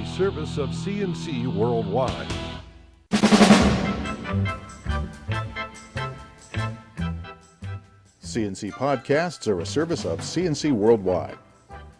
a service of CNC Worldwide. CNC podcasts are a service of CNC Worldwide.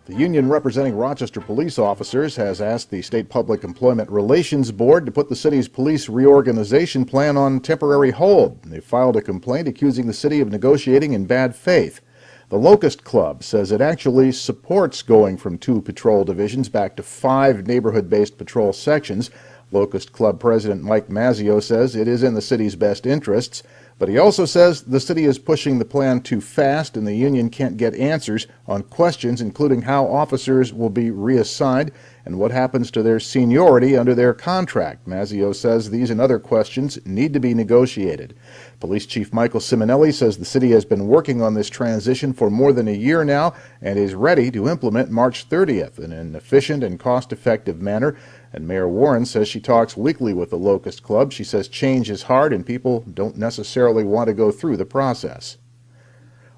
The union representing Rochester police officers has asked the State Public Employment Relations Board to put the city's police reorganization plan on temporary hold. They filed a complaint accusing the city of negotiating in bad faith. The Locust Club says it actually supports going from 2 patrol divisions back to 5 neighborhood-based patrol sections. Locust Club President Mike Mazzio says it is in the city's best interests, but he also says the city is pushing the plan too fast and the union can't get answers on questions including how officers will be reassigned and what happens to their seniority under their contract. Mazzio says these and other questions need to be negotiated. Police Chief Michael Simonelli says the city has been working on this transition for more than a year now and is ready to implement March 30th in an efficient and cost-effective manner. And Mayor Warren says she talks weekly with the Locust Club. She says change is hard and people don't necessarily want to go through the process.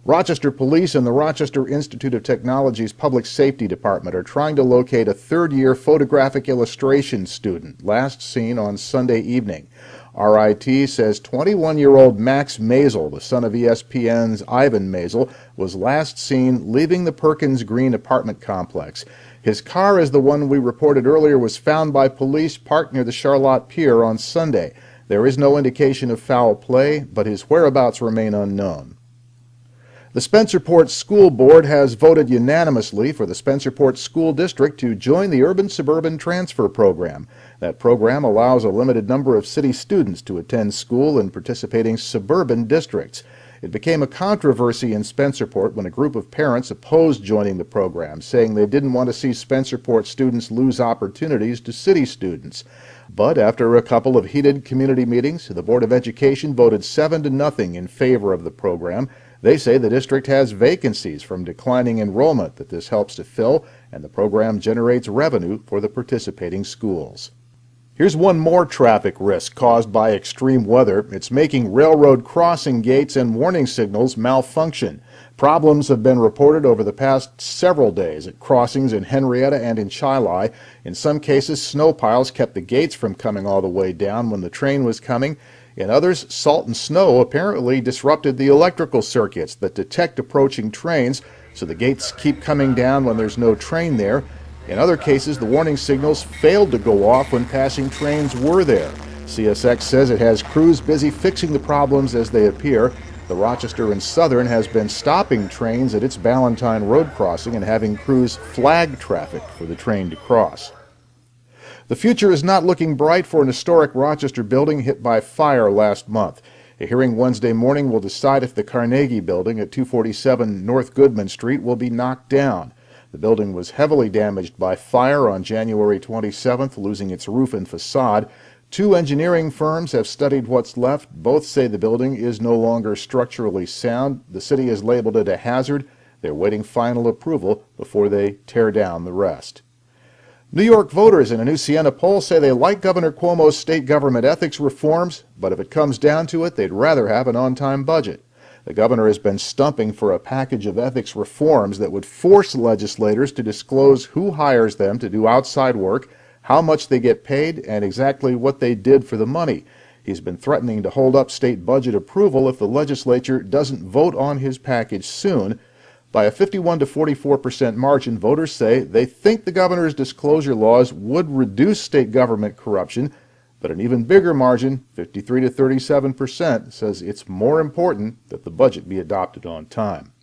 Rochester Police and the Rochester Institute of Technology's Public Safety Department are trying to locate a third-year photographic illustration student, last seen on Sunday evening. RIT says 21-year-old Max Maisel, the son of ESPN's Ivan Maisel, was last seen leaving the Perkins Green apartment complex. His car, as the one we reported earlier, was found by police parked near the Charlotte Pier on Sunday. There is no indication of foul play, but his whereabouts remain unknown. The Spencerport School Board has voted unanimously for the Spencerport School District to join the Urban-Suburban Transfer Program. That program allows a limited number of city students to attend school in participating suburban districts. It became a controversy in Spencerport when a group of parents opposed joining the program, saying they didn't want to see Spencerport students lose opportunities to city students. But after a couple of heated community meetings, the Board of Education voted 7-0 in favor of the program. They say the district has vacancies from declining enrollment that this helps to fill, and the program generates revenue for the participating schools. Here's one more traffic risk caused by extreme weather. It's making railroad crossing gates and warning signals malfunction. Problems have been reported over the past several days at crossings in Henrietta and in Chili. In some cases, snow piles kept the gates from coming all the way down when the train was coming. In others, salt and snow apparently disrupted the electrical circuits that detect approaching trains, so the gates keep coming down when there's no train there. In other cases, the warning signals failed to go off when passing trains were there. CSX says it has crews busy fixing the problems as they appear. The Rochester and Southern has been stopping trains at its Ballantyne Road crossing and having crews flag traffic for the train to cross. The future is not looking bright for an historic Rochester building hit by fire last month. A hearing Wednesday morning will decide if the Carnegie Building at 247 North Goodman Street will be knocked down. The building was heavily damaged by fire on January 27th, losing its roof and facade. 2 engineering firms have studied what's left. Both say the building is no longer structurally sound. The city has labeled it a hazard. They're waiting final approval before they tear down the rest. New York voters in a new Siena poll say they like Governor Cuomo's state government ethics reforms, but if it comes down to it, they'd rather have an on-time budget. The governor has been stumping for a package of ethics reforms that would force legislators to disclose who hires them to do outside work, how much they get paid, and exactly what they did for the money. He's been threatening to hold up state budget approval if the legislature doesn't vote on his package soon. By a 51 to 44% margin, voters say they think the governor's disclosure laws would reduce state government corruption, but an even bigger margin, 53 to 37%, says it's more important that the budget be adopted on time.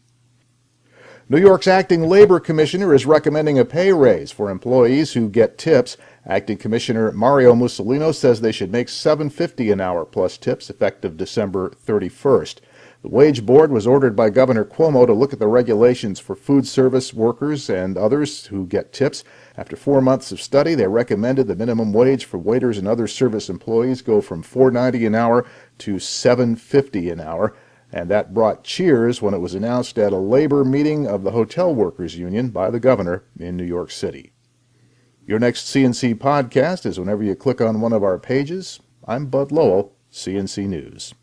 New York's acting labor commissioner is recommending a pay raise for employees who get tips. Acting Commissioner Mario Mussolino says they should make $7.50 an hour plus tips effective December 31st. The Wage Board was ordered by Governor Cuomo to look at the regulations for food service workers and others who get tips. After 4 months of study, they recommended the minimum wage for waiters and other service employees go from $4.90 an hour to $7.50 an hour. And that brought cheers when it was announced at a labor meeting of the Hotel Workers Union by the governor in New York City. Your next CNC podcast is whenever you click on one of our pages. I'm Bud Lowell, CNC News.